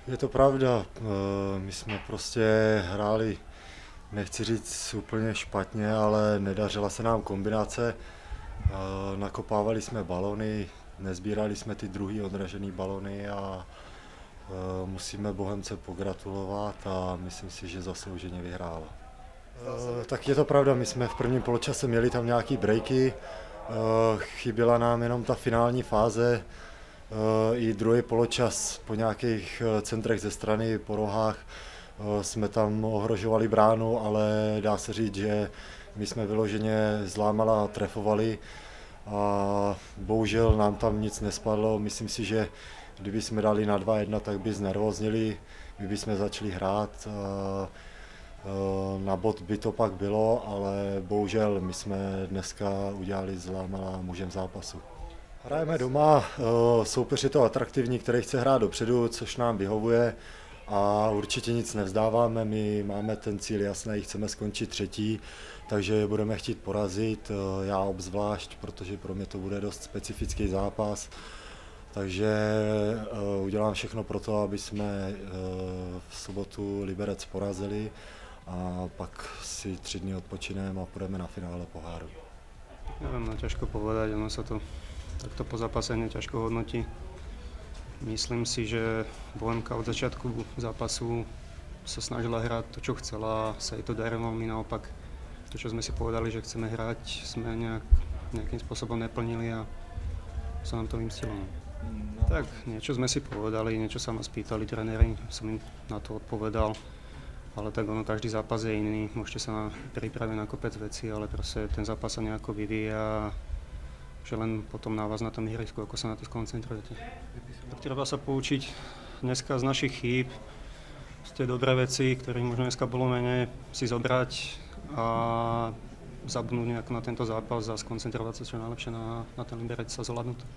Je to pravda, my jsme prostě hráli, nechci říct úplně špatně, ale nedařila se nám kombinace. Nakopávali jsme balony, nezbírali jsme ty druhý odražený balony a musíme Bohemce pogratulovat a myslím si, že zaslouženě vyhrála. Tak je to pravda, my jsme v prvním poločase měli tam nějaký breaky, chyběla nám jenom ta finální fáze, i druhý poločas po nějakých centrech ze strany, po rohách jsme tam ohrožovali bránu, ale dá se říct, že my jsme vyloženě z lámala trefovali a bohužel nám tam nic nespadlo. Myslím si, že kdyby jsme dali na 2-1, tak by znervoznili, my bychom začali hrát. Na bod by to pak bylo, ale bohužel my jsme dneska udělali z lámala mužem zápasu. Hrajeme doma, soupeř je to atraktivní, který chce hrát dopředu, což nám vyhovuje a určitě nic nevzdáváme, my máme ten cíl jasný, chceme skončit třetí, takže budeme chtít porazit, já obzvlášť, protože pro mě to bude dost specifický zápas, takže udělám všechno pro to, aby jsme v sobotu Liberec porazili a pak si 3 dny odpočineme a půjdeme na finále poháru. Neviem, ťažko povedať, ono sa to takto po zápase ťažko hodnotí. Myslím si, že Bohemka od začiatku zápasu sa snažila hrať to, čo chcela, sa jej to darilo, my naopak to, čo sme si povedali, že chceme hrať, sme nejakým spôsobom neplnili a sa nám to vymstilo. Tak niečo sme si povedali, niečo sa ma spýtali tréneri, som im na to odpovedal. Ale tak ono, každý zápas je iný, môžete sa pripraviť na kopec veci, ale proste ten zápas sa nejako vyvíja, že len potom na vás na tom ihrisku, ako sa na to skoncentrujete. Tak treba sa poučiť dneska z našich chýb, z tie dobré veci, ktorých možno dneska bolo menej, si zobrať a zabudnúť nejako na tento zápas a skoncentrovať sa čo najlepšie na ten Liberec a zvládnuť to.